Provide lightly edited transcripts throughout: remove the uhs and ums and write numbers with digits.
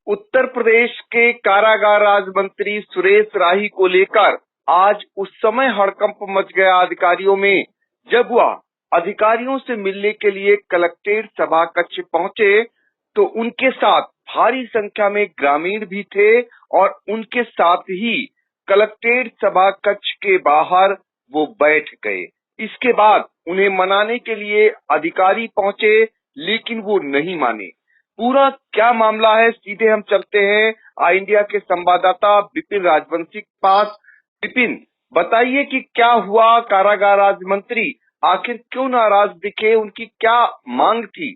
उत्तर प्रदेश के कारागार राज्य मंत्री सुरेश राही को लेकर आज उस समय हड़कंप मच गया अधिकारियों में, जब वह अधिकारियों से मिलने के लिए कलेक्ट्रेट सभा कक्ष पहुंचे तो उनके साथ भारी संख्या में ग्रामीण भी थे और उनके साथ ही कलेक्ट्रेट सभा कक्ष के बाहर वो बैठ गए। इसके बाद उन्हें मनाने के लिए अधिकारी पहुंचे, लेकिन वो नहीं माने। पूरा क्या मामला है, सीधे हम चलते हैं आई इंडिया के संवाददाता विपिन राजवंशी के पास। विपिन, बताइए कि क्या हुआ। कारागार राज्य मंत्री आखिर क्यों नाराज दिखे, उनकी क्या मांग थी?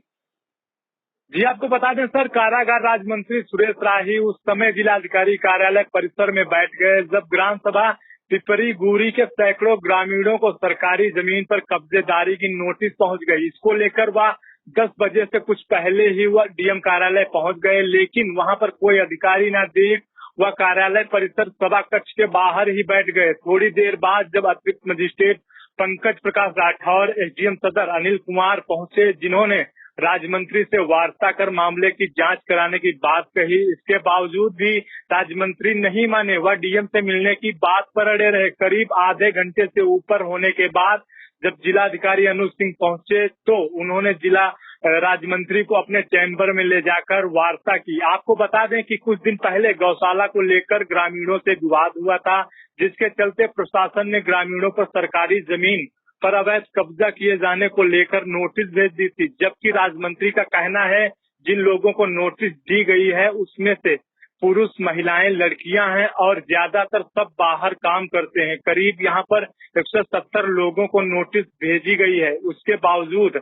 जी, आपको बता दें सर, कारागार राज्य मंत्री सुरेश राही उस समय जिलाधिकारी कार्यालय परिसर में बैठ गए जब ग्राम सभा पिपरी गुरी के सैकड़ों ग्रामीणों को सरकारी जमीन पर कब्जेदारी की नोटिस पहुंच गई। इसको लेकर वह 10 बजे से कुछ पहले ही वह डीएम कार्यालय पहुंच गए, लेकिन वहां पर कोई अधिकारी न दिख। वह कार्यालय परिसर सभा कक्ष के बाहर ही बैठ गए। थोड़ी देर बाद जब अतिरिक्त मजिस्ट्रेट पंकज प्रकाश राठौर, एसडीएम सदर अनिल कुमार पहुंचे, जिन्होंने राज्य मंत्री से वार्ता कर मामले की जांच कराने की बात कही, इसके बावजूद भी राज्य मंत्री नहीं माने। वह डीएम से मिलने की बात पर अड़े रहे। करीब आधे घंटे से ऊपर होने के बाद जब जिलाधिकारी अनुज सिंह पहुंचे तो उन्होंने जिला राज्य मंत्री को अपने चैम्बर में ले जाकर वार्ता की। आपको बता दें कि कुछ दिन पहले गौशाला को लेकर ग्रामीणों से विवाद हुआ था, जिसके चलते प्रशासन ने ग्रामीणों पर सरकारी जमीन पर अवैध कब्जा किए जाने को लेकर नोटिस भेज दी थी। जबकि राज्य मंत्री का कहना है जिन लोगों को नोटिस दी गई है उसमें से पुरुष, महिलाएं, लड़कियां हैं और ज्यादातर सब बाहर काम करते हैं। करीब यहाँ पर 170 लोगों को नोटिस भेजी गई है। उसके बावजूद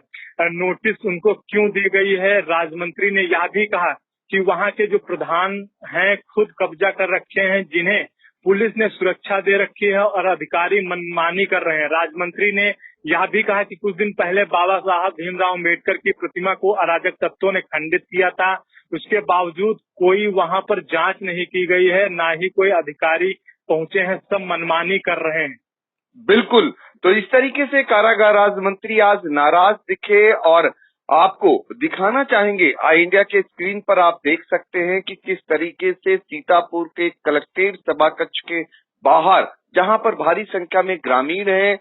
नोटिस उनको क्यों दी गई है, राज्य मंत्री ने यह भी कहा कि वहाँ के जो प्रधान हैं खुद कब्जा कर रखे हैं, जिन्हें पुलिस ने सुरक्षा दे रखी है और अधिकारी मनमानी कर रहे हैं। राज्य मंत्री ने यह भी कहा कि कुछ दिन पहले बाबा साहब भीमराव अम्बेडकर की प्रतिमा को अराजक तत्वों ने खंडित किया था। उसके बावजूद कोई वहां पर जांच नहीं की गई है, ना ही कोई अधिकारी पहुंचे हैं, सब मनमानी कर रहे हैं। बिल्कुल, तो इस तरीके से कारागार राज्य मंत्री आज नाराज दिखे और आपको दिखाना चाहेंगे। आई इंडिया के स्क्रीन पर आप देख सकते हैं कि किस तरीके से सीतापुर के कलेक्ट्रेट सभा कक्ष के बाहर, जहां पर भारी संख्या में ग्रामीण हैं,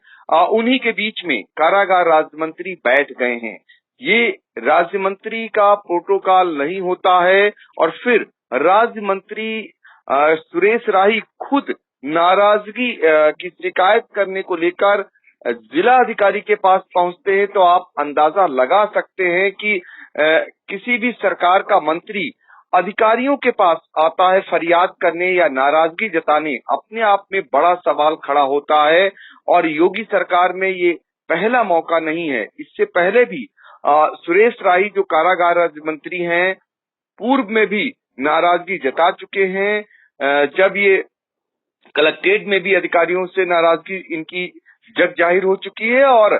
उन्हीं के बीच में कारागार राज्य मंत्री बैठ गए हैं। ये राज्य मंत्री का प्रोटोकॉल नहीं होता है और फिर राज्य मंत्री सुरेश राही खुद नाराजगी की शिकायत करने को लेकर जिला अधिकारी के पास पहुंचते हैं, तो आप अंदाजा लगा सकते हैं कि किसी भी सरकार का मंत्री अधिकारियों के पास आता है फरियाद करने या नाराजगी जताने, अपने आप में बड़ा सवाल खड़ा होता है। और योगी सरकार में ये पहला मौका नहीं है। इससे पहले भी सुरेश राही जो कारागार राज्य मंत्री हैं, पूर्व में भी नाराजगी जता चुके हैं। जब ये कलेक्ट्रेट में भी अधिकारियों से नाराजगी इनकी जग जाहिर हो चुकी है और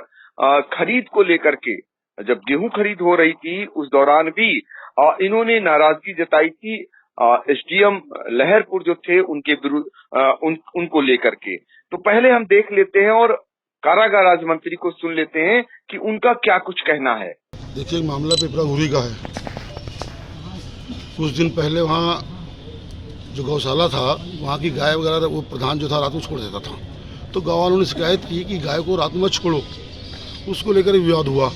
खरीद को लेकर के जब गेहूं खरीद हो रही थी उस दौरान भी इन्होंने नाराजगी जताई थी एसडीएम लहरपुर जो थे उनके विरुद्ध उनको लेकर के। तो पहले हम देख लेते हैं और कारागार राज्य मंत्री को सुन लेते हैं कि उनका क्या कुछ कहना है। देखिए, मामला पिपरागुरी का है। कुछ दिन पहले वहाँ जो गौशाला था, वहाँ की गाय वगैरह वो प्रधान जो था रात में छोड़ देता था, तो गाँव वालों ने शिकायत की कि गाय को रात में मत छोड़ो। उसको लेकर विवाद हुआ।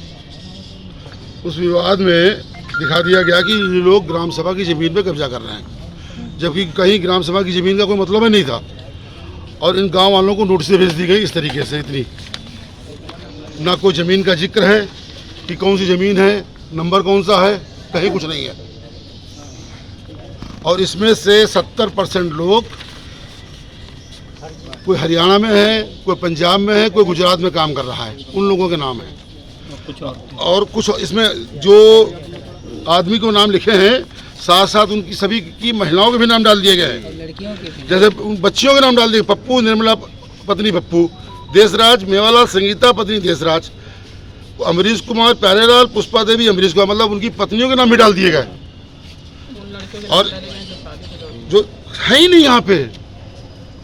उस विवाद में दिखा दिया गया कि ये लोग ग्राम सभा की ज़मीन पे कब्जा कर रहे हैं, जबकि कहीं ग्राम सभा की ज़मीन का कोई मतलब ही नहीं था। और इन गांव वालों को नोटिस भेज दी गई इस तरीके से। इतनी ना कोई ज़मीन का जिक्र है कि कौन सी ज़मीन है, नंबर कौन सा है, कहीं कुछ नहीं है। और इसमें से 70% लोग कोई हरियाणा में है, कोई पंजाब में है, कोई गुजरात में काम कर रहा है, उन लोगों के नाम है। और कुछ इसमें जो आदमी को नाम लिखे हैं, साथ साथ उनकी सभी की महिलाओं के भी नाम डाल दिए गए हैं। जैसे बच्चियों के नाम डाल दिए, पप्पू निर्मला पत्नी पप्पू, देशराज मेवालाल संगीता पत्नी देशराज, अमरीश कुमार प्यारेलाल पुष्पा देवी अमरीश कुमार, मतलब उनकी पत्नियों के नाम भी डाल दिए गए। और जो है ही नहीं यहाँ पे,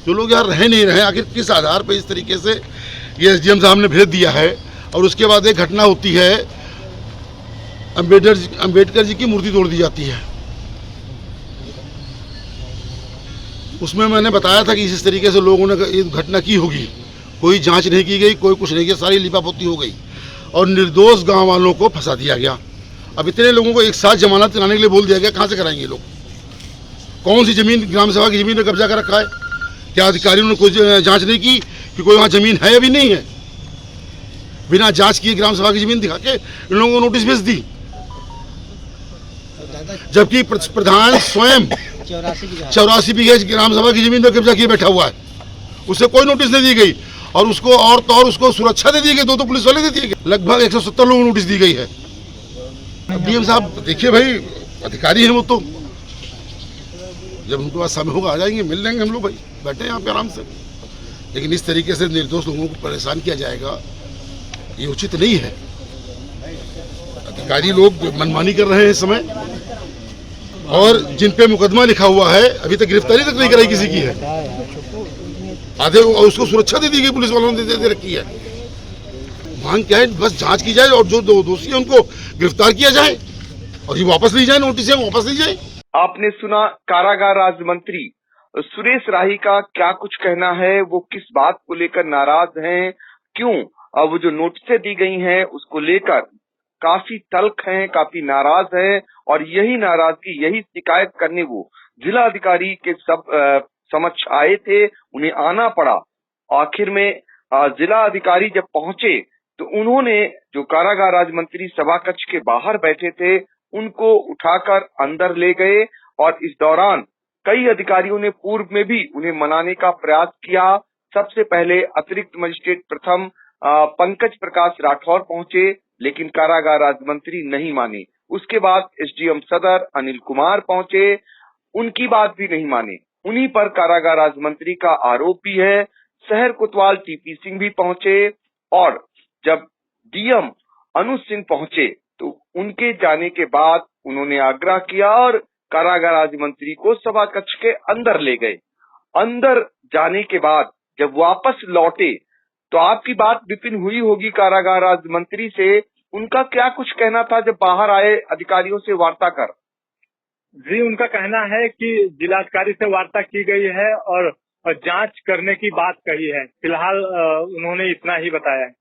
जो लोग यहाँ रह नहीं रहे, आखिर किस आधार पर इस तरीके से ये एसडीएम साहब ने भेज दिया है। और उसके बाद एक घटना होती है, अम्बेडकर जी की मूर्ति तोड़ दी जाती है। उसमें मैंने बताया था कि इस तरीके से लोगों ने ये घटना की होगी, कोई जांच नहीं की गई, कोई कुछ नहीं किया, सारी लिपापोती हो गई और निर्दोष गांव वालों को फंसा दिया गया। अब इतने लोगों को एक साथ जमानत कराने के लिए बोल दिया गया, कहाँ से कराएंगे लोग? कौन सी जमीन ग्राम सभा की जमीन में कब्जा कर रखा है? क्या अधिकारियों ने कोई जांच नहीं की कि कोई वहाँ जमीन है अभी नहीं है? बिना जांच किए ग्राम सभा की जमीन दिखा के इन लोगों को नोटिस भेज दी, जबकि प्रधान स्वयं 84 बीघे ग्राम सभा की जमीन में कब्जा किए बैठा हुआ है, उसे कोई नोटिस नहीं दी गई और उसको और तो और उसको सुरक्षा दे दी गई, दो पुलिस वाले दे दिए गए। लगभग 170 लोगों को नोटिस दी गई है। डीएम साहब देखिए भाई, अधिकारी हैं वो, तो जब उनके पास समय होगा आ जाएंगे, मिल लेंगे हम लोग, भाई बैठे यहाँ पे आराम से। लेकिन इस तरीके से निर्दोष लोगों को परेशान किया जाएगा, ये उचित नहीं है। अधिकारी लोग मनमानी कर रहे हैं इस समय, और जिन पे मुकदमा लिखा हुआ है अभी तक गिरफ्तारी तक नहीं कराई किसी की है। आधे उसको सुरक्षा दे दी गई, पुलिस वालों ने दे रखी है। मांग क्या है? बस जांच की जाए और जो दोषी है उनको गिरफ्तार किया जाए और ये वापस ली जाए, नोटिस वापस ली जाए। आपने सुना कारागार राज्य मंत्री सुरेश राही का क्या कुछ कहना है, वो किस बात को लेकर नाराज हैं, क्यों अब जो नोटिसें दी गई हैं उसको लेकर काफी तल्ख हैं, काफी नाराज हैं, और यही नाराजगी, यही शिकायत करने वो जिला अधिकारी के समक्ष आए थे, उन्हें आना पड़ा। आखिर में जिला अधिकारी जब पहुंचे तो उन्होंने जो कारागार राज्य मंत्री सभा कक्ष के बाहर बैठे थे उनको उठाकर अंदर ले गए, और इस दौरान कई अधिकारियों ने पूर्व में भी उन्हें मनाने का प्रयास किया। सबसे पहले अतिरिक्त मजिस्ट्रेट प्रथम पंकज प्रकाश राठौर पहुंचे, लेकिन कारागार राज्य मंत्री नहीं माने। उसके बाद एसडीएम सदर अनिल कुमार पहुंचे, उनकी बात भी नहीं माने। उन्हीं पर कारागार राज्य मंत्री का आरोप भी है। शहर कोतवाल टीपी सिंह भी पहुंचे, और जब डीएम अनुज सिंह पहुंचे तो उनके जाने के बाद उन्होंने आग्रह किया और कारागार राज्य मंत्री को सभा कक्ष के अंदर ले गए। अंदर जाने के बाद जब वापस लौटे तो आपकी बात विपिन हुई होगी कारागार राज्य मंत्री से, उनका क्या कुछ कहना था जब बाहर आए अधिकारियों से वार्ता कर? जी, उनका कहना है कि जिलाधिकारी से वार्ता की गई है और जांच करने की बात कही है। फिलहाल उन्होंने इतना ही बताया है।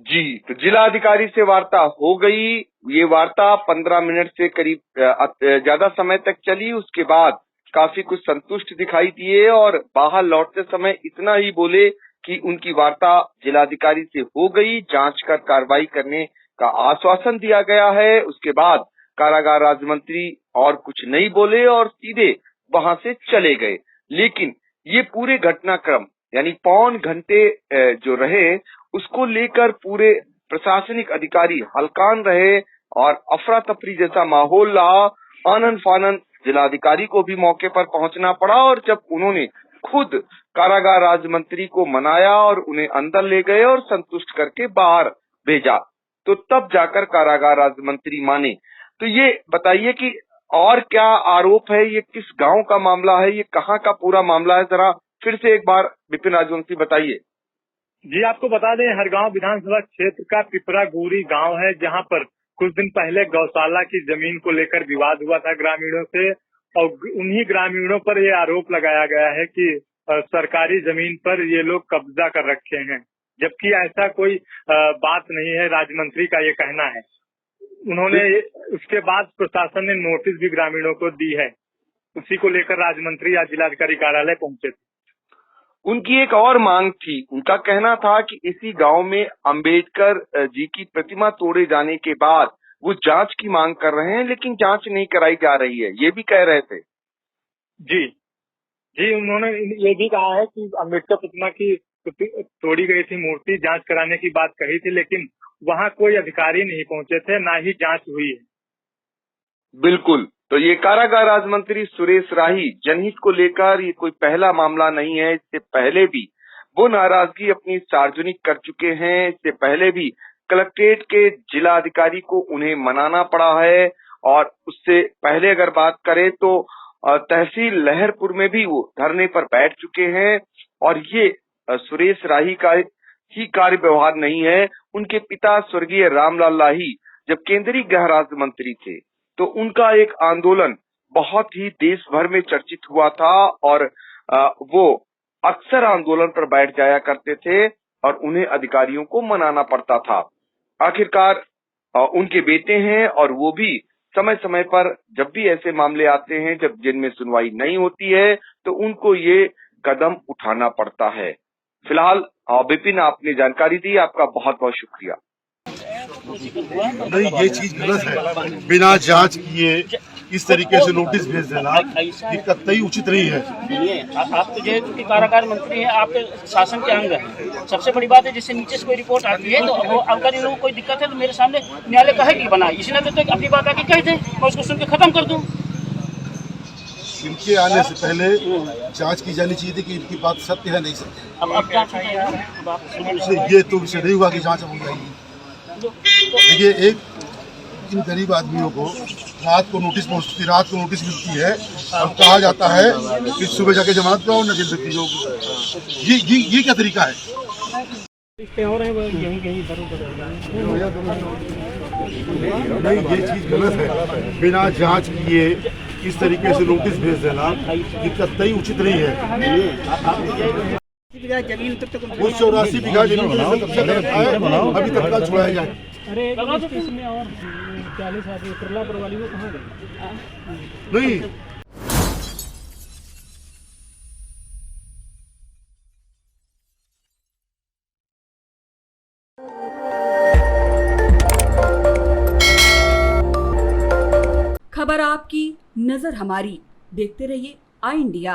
जी, तो जिलाधिकारी से वार्ता हो गई। ये वार्ता 15 मिनट से करीब ज्यादा समय तक चली। उसके बाद काफी कुछ संतुष्ट दिखाई दिए और बाहर लौटते समय इतना ही बोले कि उनकी वार्ता जिलाधिकारी से हो गई, जांच कर कार्रवाई करने का आश्वासन दिया गया है। उसके बाद कारागार राज्य मंत्री और कुछ नहीं बोले और सीधे वहां से चले गए। लेकिन ये पूरे घटनाक्रम यानी पौन घंटे जो रहे, उसको लेकर पूरे प्रशासनिक अधिकारी हलकान रहे और अफरा तफरी जैसा माहौल रहा। आनन फानन जिलाधिकारी को भी मौके पर पहुंचना पड़ा, और जब उन्होंने खुद कारागार राज्य मंत्री को मनाया और उन्हें अंदर ले गए और संतुष्ट करके बाहर भेजा, तो तब जाकर कारागार राज्य मंत्री माने। तो ये बताइए कि और क्या आरोप है, ये किस गांव का मामला है, ये कहाँ का पूरा मामला है, जरा फिर से एक बार विपिन राजवंशी बताइए। जी, आपको बता दें, हरगांव विधानसभा क्षेत्र का पिपरा गुरी गांव है, जहां पर कुछ दिन पहले गौशाला की जमीन को लेकर विवाद हुआ था ग्रामीणों से, और उन्हीं ग्रामीणों पर ये आरोप लगाया गया है कि सरकारी जमीन पर ये लोग कब्जा कर रखे हैं, जबकि ऐसा कोई बात नहीं है। राज्य मंत्री का ये कहना है। उन्होंने उसके बाद प्रशासन ने नोटिस भी ग्रामीणों को दी है। उसी को लेकर राज्य मंत्री आज जिलाधिकारी कार्यालय पहुंचे थे। उनकी एक और मांग थी। उनका कहना था कि इसी गांव में अंबेडकर जी की प्रतिमा तोड़े जाने के बाद वो जांच की मांग कर रहे हैं, लेकिन जांच नहीं कराई जा रही है, ये भी कह रहे थे। जी, उन्होंने ये भी कहा है कि अंबेडकर प्रतिमा की तोड़ी गई थी मूर्ति, जांच कराने की बात कही थी, लेकिन वहां कोई अधिकारी नहीं पहुंचे थे, ना ही जांच हुई है। बिल्कुल। तो ये कारागार राज्य मंत्री सुरेश राही जनहित को लेकर ये कोई पहला मामला नहीं है। इससे पहले भी वो नाराजगी अपनी सार्वजनिक कर चुके हैं। इससे पहले भी कलेक्ट्रेट के जिला अधिकारी को उन्हें मनाना पड़ा है, और उससे पहले अगर बात करें तो तहसील लहरपुर में भी वो धरने पर बैठ चुके हैं। और ये सुरेश राही का ही कार्य व्यवहार नहीं है। उनके पिता स्वर्गीय रामलाल लाही जब केंद्रीय गृह राज्य मंत्री थे तो उनका एक आंदोलन बहुत ही देश भर में चर्चित हुआ था, और वो अक्सर आंदोलन पर बैठ जाया करते थे और उन्हें अधिकारियों को मनाना पड़ता था। आखिरकार उनके बेटे हैं और वो भी समय समय पर जब भी ऐसे मामले आते हैं जब जिनमें सुनवाई नहीं होती है तो उनको ये कदम उठाना पड़ता है। फिलहाल विपिन, आपने जानकारी दी, आपका बहुत बहुत शुक्रिया। नहीं, ये चीज गलत है। बिना जांच किए इस तरीके से नोटिस भेज देना ये कतई उचित नहीं है। आप तो जो कि कारागार मंत्री हैं, आप शासन के अंग हैं। सबसे बड़ी बात है, जिससे नीचे से कोई रिपोर्ट आती है तो वो अगर इन लोगों को कोई दिक्कत है तो मेरे सामने न्यायालय कहे कि बना, इसलिए तो अपनी बात आके कह दें, मैं उसको सुन के खत्म कर दूं। इनके आने से पहले जांच की जानी चाहिए थी कि इनकी बात सत्य है नहीं सत्य। अब जांच हो जाएगी। ये तो विषय नहीं हुआ कि जांच हो जाएगी। देखिए, एक इन गरीब आदमियों को रात को नोटिस पहुंचती, रात को नोटिस मिलती है और कहा जाता है कि सुबह जाके जमानत कराओ न जेल व्यक्ति होगी। ये क्या तरीका है? नहीं, ये चीज गलत है। बिना जांच किए इस तरीके से नोटिस भेज देना ये कतई उचित नहीं है। वो 84 बीघा जमीन कब्जा कर रखा है, अभी तत्काल छुड़ाया जाए। अरे इसमें और 40 आदमी प्रलापुर वाली वो कहाँ गए? नहीं, खबर आपकी, नजर हमारी। देखते रहिए आई इंडिया।